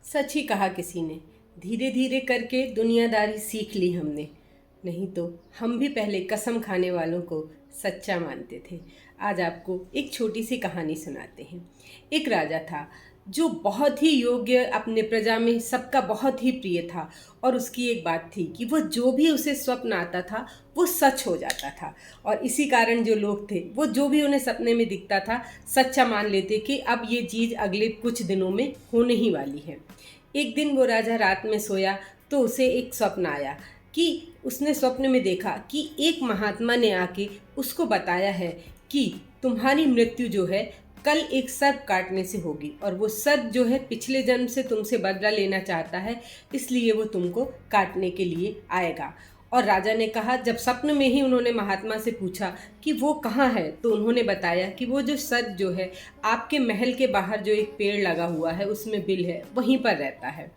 सच ही कहा किसी ने। धीरे धीरे करके दुनियादारी सीख ली हमने। नहीं तो हम भी पहले कसम खाने वालों को सच्चा मानते थे। आज आपको एक छोटी सी कहानी सुनाते हैं। एक राजा था जो बहुत ही योग्य, अपने प्रजा में सबका बहुत ही प्रिय था। और उसकी एक बात थी कि वो जो भी उसे स्वप्न आता था वो सच हो जाता था। और इसी कारण जो लोग थे वो जो भी उन्हें सपने में दिखता था सच्चा मान लेते कि अब ये चीज़ अगले कुछ दिनों में होने ही वाली है। एक दिन वो राजा रात में सोया तो उसे एक स्वप्न आया कि उसने स्वप्न में देखा कि एक महात्मा ने आके उसको बताया है कि तुम्हारी मृत्यु जो है कल एक सर्प काटने से होगी, और वो सर्प जो है पिछले जन्म से तुमसे बदला लेना चाहता है, इसलिए वो तुमको काटने के लिए आएगा। और राजा ने कहा, जब स्वप्न में ही उन्होंने महात्मा से पूछा कि वो कहाँ है, तो उन्होंने बताया कि वो जो सर्प जो है आपके महल के बाहर जो एक पेड़ लगा हुआ है उसमें बिल है, वहीं पर रहता है।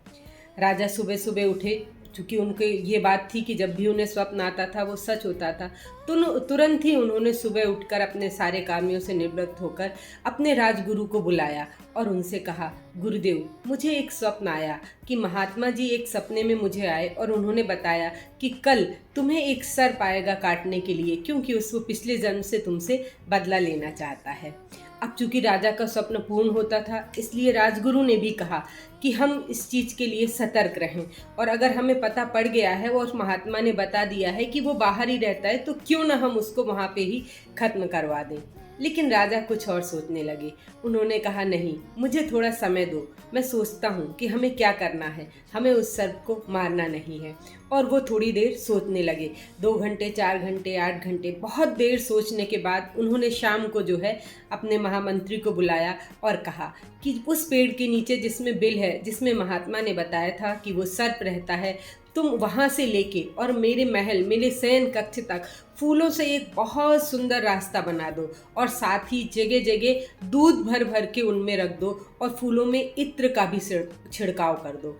राजा सुबह सुबह उठे, चूँकि उनके ये बात थी कि जब भी उन्हें स्वप्न आता था वो सच होता था। तो तुरंत ही उन्होंने सुबह उठकर अपने सारे कार्यों से निवृत्त होकर अपने राजगुरु को बुलाया और उनसे कहा, गुरुदेव, मुझे एक स्वप्न आया कि महात्मा जी एक सपने में मुझे आए और उन्होंने बताया कि कल तुम्हें एक सर्प आएगा काटने के लिए, क्योंकि उसको पिछले जन्म से तुमसे बदला लेना चाहता है। अब चूंकि राजा का स्वप्न पूर्ण होता था, इसलिए राजगुरु ने भी कहा कि हम इस चीज़ के लिए सतर्क रहें, और अगर हमें पता पड़ गया है और महात्मा ने बता दिया है कि वो बाहर ही रहता है, तो क्यों ना हम उसको वहाँ पे ही खत्म करवा दें। लेकिन राजा कुछ और सोचने लगे। उन्होंने कहा, नहीं, मुझे थोड़ा समय दो, मैं सोचता हूँ कि हमें क्या करना है, हमें उस सर्प को मारना नहीं है। और वो थोड़ी देर सोचने लगे, 2 घंटे, 4 घंटे, 8 घंटे, बहुत देर सोचने के बाद उन्होंने शाम को जो है अपने महामंत्री को बुलाया और कहा कि उस पेड़ के नीचे जिसमें बिल है, जिसमें महात्मा ने बताया था कि वो सर्प रहता है, तुम वहाँ से लेके और मेरे महल, मेरे शयन कक्ष तक फूलों से एक बहुत सुंदर रास्ता बना दो, और साथ ही जगह जगह दूध भर भर के उनमें रख दो, और फूलों में इत्र का भी छिड़काव कर दो।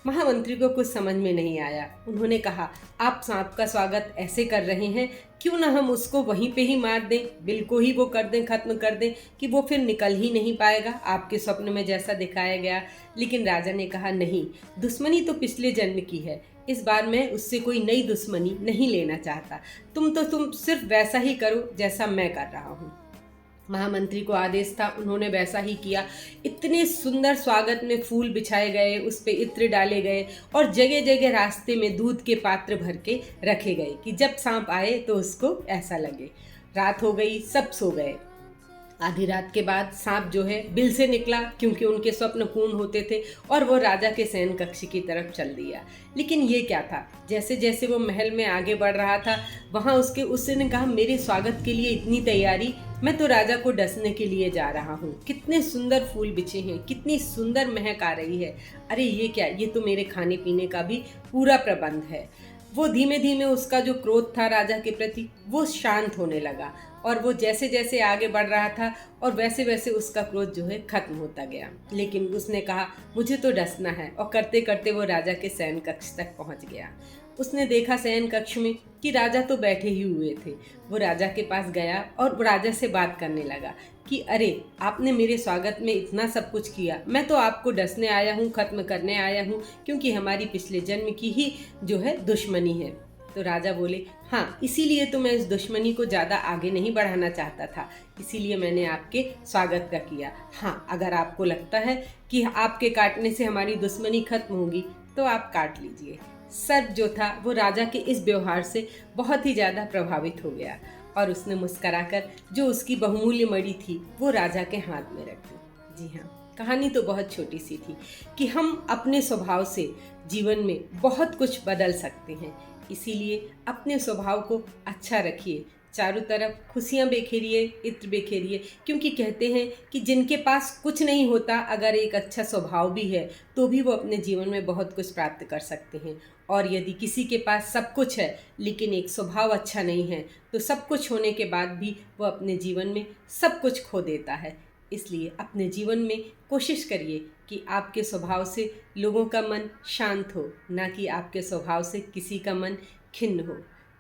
महामंत्री को कुछ समझ में नहीं आया। उन्होंने कहा, आप सांप का स्वागत ऐसे कर रहे हैं, क्यों ना हम उसको वहीं पे ही मार दें, बिल को ही वो कर दें, खत्म कर दें, कि वो फिर निकल ही नहीं पाएगा आपके स्वप्न में जैसा दिखाया गया। लेकिन राजा ने कहा, नहीं, दुश्मनी तो पिछले जन्म की है, इस बार मैं उससे कोई नई दुश्मनी नहीं लेना चाहता। तुम सिर्फ वैसा ही करो जैसा मैं कर रहा हूँ। महामंत्री को आदेश था, उन्होंने वैसा ही किया। इतने सुंदर स्वागत में फूल बिछाए गए, उस पे इत्र डाले गए, और जगह जगह रास्ते में दूध के पात्र भर के रखे गए कि जब सांप आए तो उसको ऐसा लगे। रात हो गई, सब सो गए। आधी रात के बाद सांप जो है बिल से निकला, क्योंकि उनके स्वप्न पूर्ण होते थे, और वो राजा के शयन कक्ष की तरफ चल दिया। लेकिन ये क्या था, जैसे जैसे वो महल में आगे बढ़ रहा था, वहाँ उसने कहा, मेरे स्वागत के लिए इतनी तैयारी, मैं तो राजा को डसने के लिए जा रहा हूँ। कितने सुंदर फूल बिछे हैं, कितनी सुंदर महक आ रही है, अरे ये क्या, ये तो मेरे खाने पीने का भी पूरा प्रबंध है। वो धीमे धीमे, उसका जो क्रोध था राजा के प्रति, वो शांत होने लगा, और वो जैसे जैसे आगे बढ़ रहा था और वैसे वैसे उसका क्रोध जो है खत्म होता गया। लेकिन उसने कहा, मुझे तो डसना है, और करते करते वो राजा के शयन कक्ष तक पहुंच गया। उसने देखा शयन कक्ष में कि राजा तो बैठे ही हुए थे। वो राजा के पास गया और राजा से बात करने लगा कि अरे, आपने मेरे स्वागत में इतना सब कुछ किया, मैं तो आपको डसने आया हूँ, खत्म करने आया हूँ, क्योंकि हमारी पिछले जन्म की ही जो है दुश्मनी है। तो राजा बोले, हाँ, इसीलिए तो मैं इस दुश्मनी को ज़्यादा आगे नहीं बढ़ाना चाहता था, इसीलिए मैंने आपके स्वागत का किया। हाँ, अगर आपको लगता है कि आपके काटने से हमारी दुश्मनी खत्म होगी तो आप काट लीजिए। सर्प जो था वो राजा के इस व्यवहार से बहुत ही ज़्यादा प्रभावित हो गया, और उसने मुस्कराकर जो उसकी बहुमूल्य मणि थी वो राजा के हाथ में रख दी। जी हाँ, कहानी तो बहुत छोटी सी थी कि हम अपने स्वभाव से जीवन में बहुत कुछ बदल सकते हैं। इसीलिए अपने स्वभाव को अच्छा रखिए, चारों तरफ खुशियाँ बिखेरिए, इत्र बिखेरिए, क्योंकि कहते हैं कि जिनके पास कुछ नहीं होता, अगर एक अच्छा स्वभाव भी है तो भी वो अपने जीवन में बहुत कुछ प्राप्त कर सकते हैं। और यदि किसी के पास सब कुछ है लेकिन एक स्वभाव अच्छा नहीं है, तो सब कुछ होने के बाद भी वो अपने जीवन में सब कुछ खो देता है। इसलिए अपने जीवन में कोशिश करिए कि आपके स्वभाव से लोगों का मन शांत हो, ना कि आपके स्वभाव से किसी का मन खिन्न हो।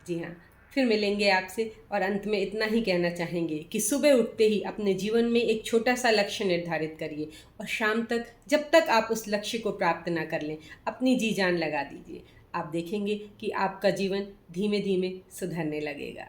जी हाँ, फिर मिलेंगे आपसे और अंत में इतना ही कहना चाहेंगे कि सुबह उठते ही अपने जीवन में एक छोटा सा लक्ष्य निर्धारित करिए और शाम तक, जब तक आप उस लक्ष्य को प्राप्त ना कर लें, अपनी जी जान लगा दीजिए। आप देखेंगे कि आपका जीवन धीमे धीमे सुधरने लगेगा।